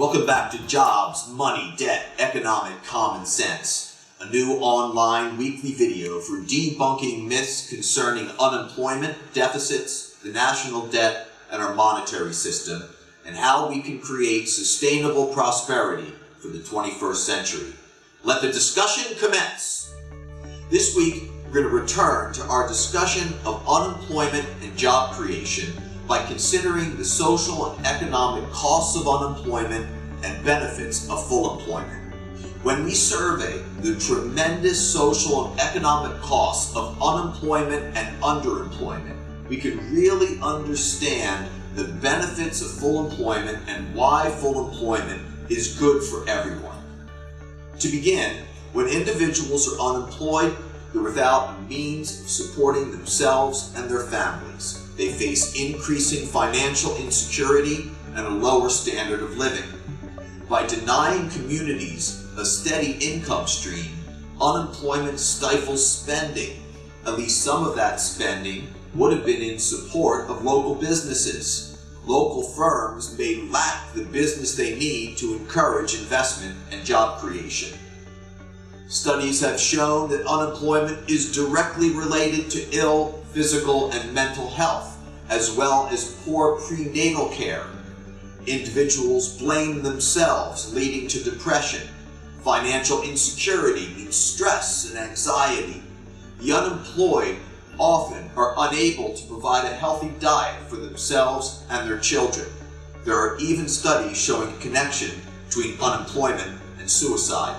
Welcome back to Jobs, Money, Debt, Economic Common Sense, a new online weekly video for debunking myths concerning unemployment, deficits, the national debt, and our monetary system, and how we can create sustainable prosperity for the 21st century. Let the discussion commence. This week, we're going to return to our discussion of unemployment and job creation by considering the social and economic costs of unemployment and benefits of full employment. When we survey the tremendous social and economic costs of unemployment and underemployment, we can really understand the benefits of full employment and why full employment is good for everyone. To begin, when individuals are unemployed, they're without a means of supporting themselves and their families. They face increasing financial insecurity and a lower standard of living. By denying communities a steady income stream, unemployment stifles spending. At least some of that spending would have been in support of local businesses. Local firms may lack the business they need to encourage investment and job creation. Studies have shown that unemployment is directly related to ill physical and mental health, as well as poor prenatal care. Individuals blame themselves, leading to depression. Financial insecurity means stress and anxiety. The unemployed often are unable to provide a healthy diet for themselves and their children. There are even studies showing a connection between unemployment and suicide.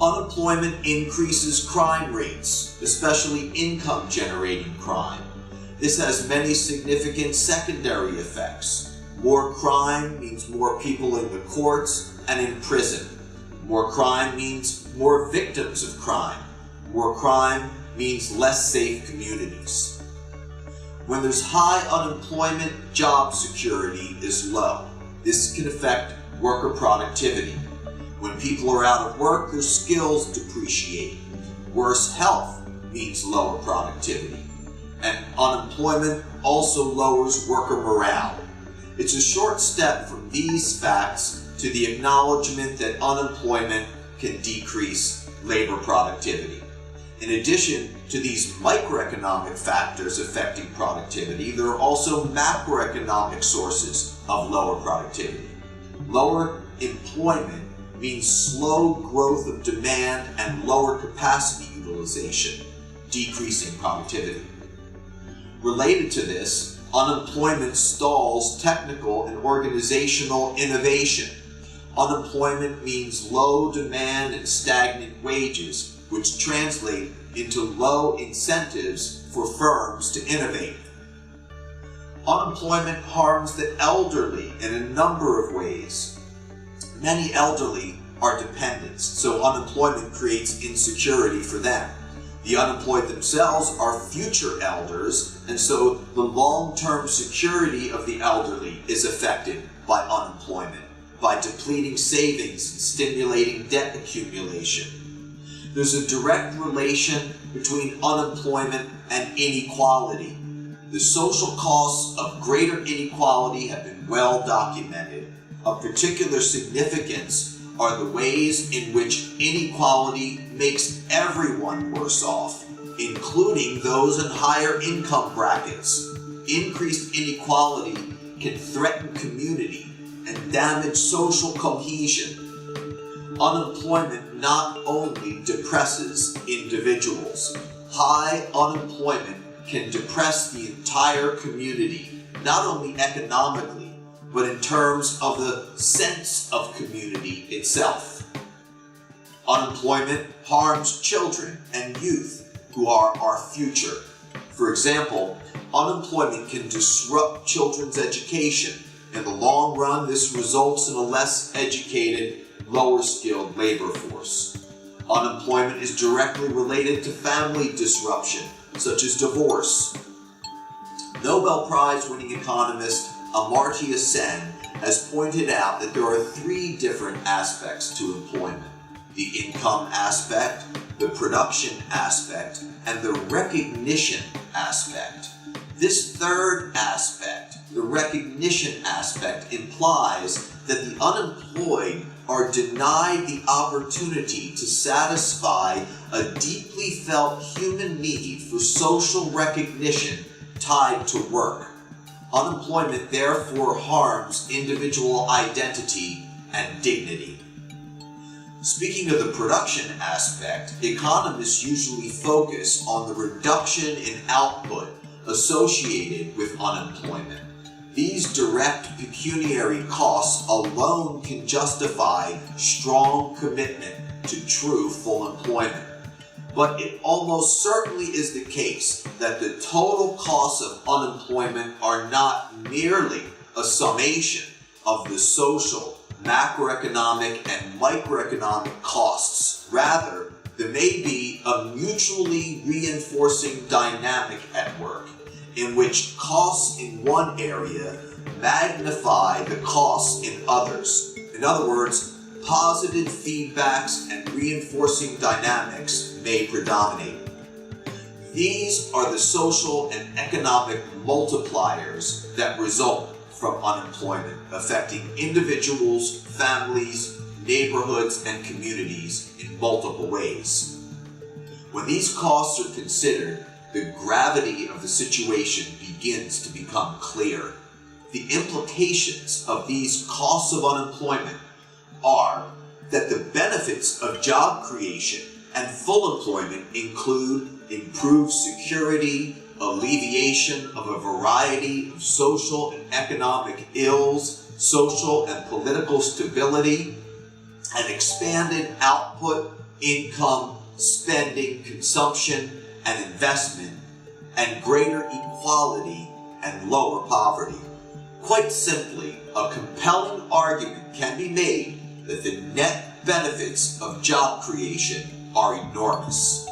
Unemployment increases crime rates, especially income-generating crime. This has many significant secondary effects. More crime means more people in the courts and in prison. More crime means more victims of crime. More crime means less safe communities. When there's high unemployment, job security is low. This can affect worker productivity. When people are out of work, their skills depreciate. Worse health means lower productivity. And unemployment also lowers worker morale. It's a short step from these facts to the acknowledgement that unemployment can decrease labor productivity. In addition to these microeconomic factors affecting productivity, there are also macroeconomic sources of lower productivity. Lower employment means slow growth of demand and lower capacity utilization, decreasing productivity. Related to this, unemployment stalls technical and organizational innovation. Unemployment means low demand and stagnant wages, which translate into low incentives for firms to innovate. Unemployment harms the elderly in a number of ways. Many elderly are dependents, so unemployment creates insecurity for them. The unemployed themselves are future elders, and so the long-term security of the elderly is affected by unemployment, by depleting savings and stimulating debt accumulation. There's a direct relation between unemployment and inequality. The social costs of greater inequality have been well documented. Of particular significance are the ways in which inequality makes everyone worse off, including those in higher income brackets. Increased inequality can threaten community and damage social cohesion. Unemployment not only depresses individuals. High unemployment can depress the entire community, not only economically, but in terms of the sense of community itself. Unemployment harms children and youth, who are our future. For example, unemployment can disrupt children's education. In the long run, this results in a less educated, lower skilled labor force. Unemployment is directly related to family disruption, such as divorce. Nobel Prize winning economist Amartya Sen has pointed out that there are three different aspects to employment: the income aspect, the production aspect, and the recognition aspect. This third aspect, the recognition aspect, implies that the unemployed are denied the opportunity to satisfy a deeply felt human need for social recognition tied to work. Unemployment therefore harms individual identity and dignity. Speaking of the production aspect, economists usually focus on the reduction in output associated with unemployment. These direct pecuniary costs alone can justify strong commitment to true full employment. But it almost certainly is the case that the total costs of unemployment are not merely a summation of the social, macroeconomic, and microeconomic costs. Rather, there may be a mutually reinforcing dynamic at work, in which costs in one area magnify the costs in others. In other words, positive feedbacks and reinforcing dynamics may predominate. These are the social and economic multipliers that result from unemployment, affecting individuals, families, neighborhoods, and communities in multiple ways. When these costs are considered, the gravity of the situation begins to become clear. The implications of these costs of unemployment are that the benefits of job creation and full employment include improved security, alleviation of a variety of social and economic ills, social and political stability, and expanded output, income, spending, consumption, and investment, and greater equality and lower poverty. Quite simply, a compelling argument can be made that the net benefits of job creation are enormous.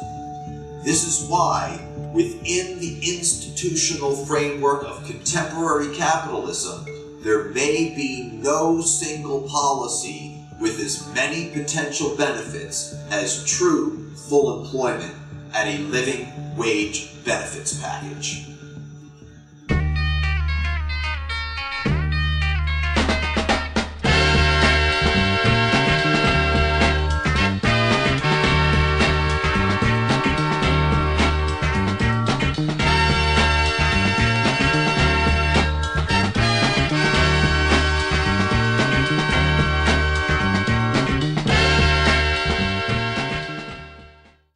This is why, within the institutional framework of contemporary capitalism, there may be no single policy with as many potential benefits as true full employment at a living wage benefits package.